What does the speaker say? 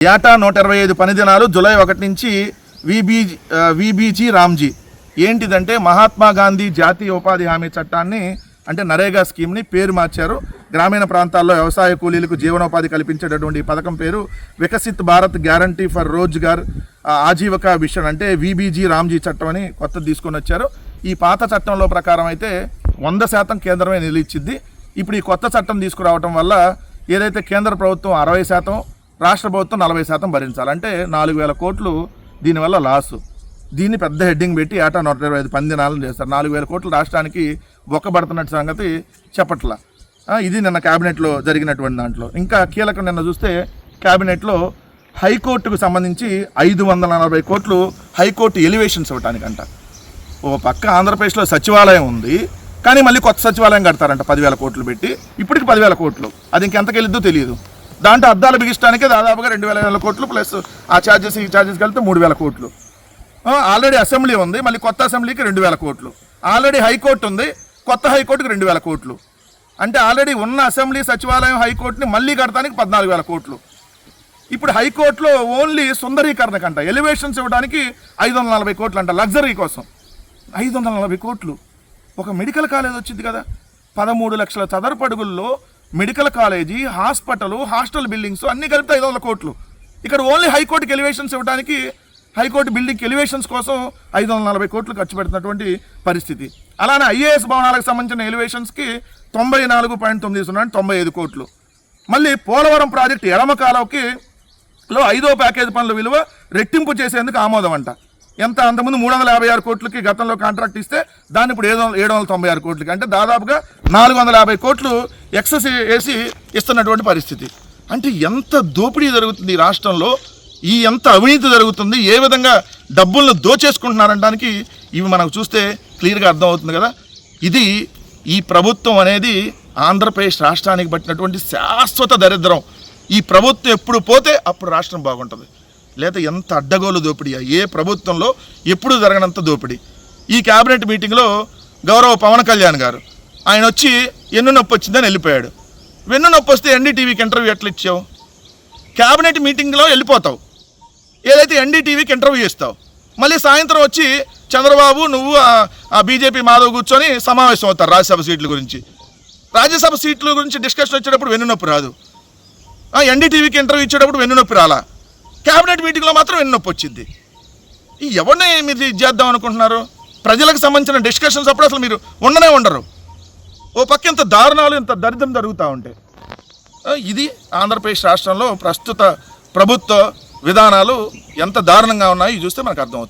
ఏటా 125 పని దినాలు జూలై 1 నుంచి వీబీజీ రామ్జీ. ఏంటిదంటే మహాత్మా గాంధీ జాతీయ ఉపాధి హామీ చట్టాన్ని అంటే నరేగా స్కీమ్ని పేరు మార్చారు. గ్రామీణ ప్రాంతాల్లో వ్యవసాయ కూలీలకు జీవనోపాధి కల్పించేటటువంటి పథకం పేరు Viksit Bharat guarantee for Rozgar Ajeevika mission అంటే వీబీజీ రామ్జీ చట్టం అని కొత్తది తీసుకొని వచ్చారు. ఈ పాత చట్టంలో ప్రకారం అయితే 100% కేంద్రమే నిలిచింది. ఇప్పుడు ఈ కొత్త చట్టం తీసుకురావడం వల్ల ఏదైతే కేంద్ర ప్రభుత్వం 60%, రాష్ట్ర ప్రభుత్వం 40% భరించాలి. అంటే 4,000 కోట్లు దీనివల్ల లాసు. దీన్ని పెద్ద హెడ్డింగ్ పెట్టి ఏటా 125 పని దినాలను చేస్తారు. 4,000 కోట్లు రాష్ట్రానికి బొక్కబడుతున్నట్టు సంగతి చెప్పట్లా. ఇది నిన్న క్యాబినెట్లో జరిగినటువంటి దాంట్లో. ఇంకా కీలకం నిన్న చూస్తే క్యాబినెట్లో హైకోర్టుకు సంబంధించి 540 కోట్లు హైకోర్టు ఎలివేషన్స్ ఇవ్వటానికంట. ఓ పక్క ఆంధ్రప్రదేశ్లో సచివాలయం ఉంది, కానీ మళ్ళీ కొత్త సచివాలయం కడతారంట 10,000 కోట్లు పెట్టి. ఇప్పటికి 10,000 కోట్లు, అది ఇంకెంతకెళ్ళిద్దో తెలియదు. దాంట్లో అద్దాలు బిగిస్తానికే దాదాపుగా 2,000 కోట్లు ప్లస్ ఆ ఛార్జెస్ ఈ ఛార్జెస్ కలిపితే 3,000 కోట్లు. ఆల్రెడీ అసెంబ్లీ ఉంది, మళ్ళీ కొత్త అసెంబ్లీకి 2,000 కోట్లు. ఆల్రెడీ హైకోర్టు ఉంది, కొత్త హైకోర్టుకి 2,000 కోట్లు. అంటే ఆల్రెడీ ఉన్న అసెంబ్లీ సచివాలయం హైకోర్టుని మళ్ళీ కడతానికి 14,000 కోట్లు. ఇప్పుడు హైకోర్టులో ఓన్లీ సుందరీకరణ కంట ఎలివేషన్స్ ఇవ్వడానికి 540 కోట్లు అంట, లగ్జరీ కోసం 540 కోట్లు. ఒక మెడికల్ కాలేజ్ వచ్చింది కదా, 13 లక్షల చదరపు అడుగుల్లో medical college, hospital, hostel buildings అన్నీ కలిపితే 500 కోట్లు. ఇక్కడ ఓన్లీ హైకోర్టుకి ఎలివేషన్స్ ఇవ్వడానికి, హైకోర్టు బిల్డింగ్కి ఎలివేషన్స్ కోసం 540 కోట్లు ఖర్చు పెడుతున్నటువంటి పరిస్థితి. అలానే ఐఏఎస్ భవనాలకు సంబంధించిన ఎలివేషన్స్కి 94.9 95 కోట్లు. మళ్ళీ పోలవరం ప్రాజెక్టు ఎడమ కాలువకి 5వ ప్యాకేజ్ పనుల విలువ రెట్టింపు చేసేందుకు ఆమోదం అంట. ఎంత అంతకుముందు 356 కోట్లకి గతంలో కాంట్రాక్ట్ ఇస్తే దాన్ని ఇప్పుడు 796 కోట్లకి, అంటే దాదాపుగా 450 కోట్లు ఎక్సెస్ వేసి ఇస్తున్నటువంటి పరిస్థితి. అంటే ఎంత దోపిడీ జరుగుతుంది ఈ రాష్ట్రంలో, ఎంత అవినీతి జరుగుతుంది, ఏ విధంగా డబ్బులను దోచేసుకుంటున్నారనడానికి ఇవి మనకు చూస్తే క్లియర్గా అర్థమవుతుంది కదా. ఇది ఈ ప్రభుత్వం అనేది ఆంధ్రప్రదేశ్ రాష్ట్రానికి పట్టినటువంటి శాశ్వత దరిద్రం. ఈ ప్రభుత్వం ఎప్పుడు పోతే అప్పుడు రాష్ట్రం బాగుంటుంది. లేదా ఎంత అడ్డగోలు దోపిడీ, ఏ ప్రభుత్వంలో ఎప్పుడు జరగనంత దోపిడీ. ఈ క్యాబినెట్ మీటింగ్లో గౌరవ పవన్ కళ్యాణ్ గారు ఆయన వచ్చి వెన్ను నొప్పి వచ్చిందని వెళ్ళిపోయాడు. వెన్ను నొప్పి వస్తే ఎన్డీటీవీకి ఇంటర్వ్యూ ఎట్లా ఇచ్చావు? క్యాబినెట్ మీటింగ్లో వెళ్ళిపోతావు, ఏదైతే ఎన్డీటీవీకి ఇంటర్వ్యూ ఇస్తావు, మళ్ళీ సాయంత్రం వచ్చి చంద్రబాబు నువ్వు ఆ బీజేపీ మాధవ్ కూర్చొని సమావేశం అవుతారు రాజ్యసభ సీట్ల గురించి. రాజ్యసభ సీట్ల గురించి డిస్కషన్ వచ్చేటప్పుడు వెన్ను నొప్పి రాదు, ఎన్డీటీవీకి ఇంటర్వ్యూ ఇచ్చేటప్పుడు వెన్ను నొప్పి రాలా, క్యాబినెట్ మీటింగ్లో మాత్రం వెన్ను నొప్పి వచ్చింది. ఎవరిని మీరు ఇది చేద్దాం అనుకుంటున్నారు? ప్రజలకు సంబంధించిన డిస్కషన్స్ అప్పుడు అసలు మీరు ఉండరు. ఓ పక్క ఇంత దారుణాలు, ఇంత దరిద్రం జరుగుతూ ఉంటాయి. ఇది ఆంధ్రప్రదేశ్ రాష్ట్రంలో ప్రస్తుత ప్రభుత్వ విధానాలు ఎంత దారుణంగా ఉన్నాయో చూస్తే మనకు అర్థమవుతుంది.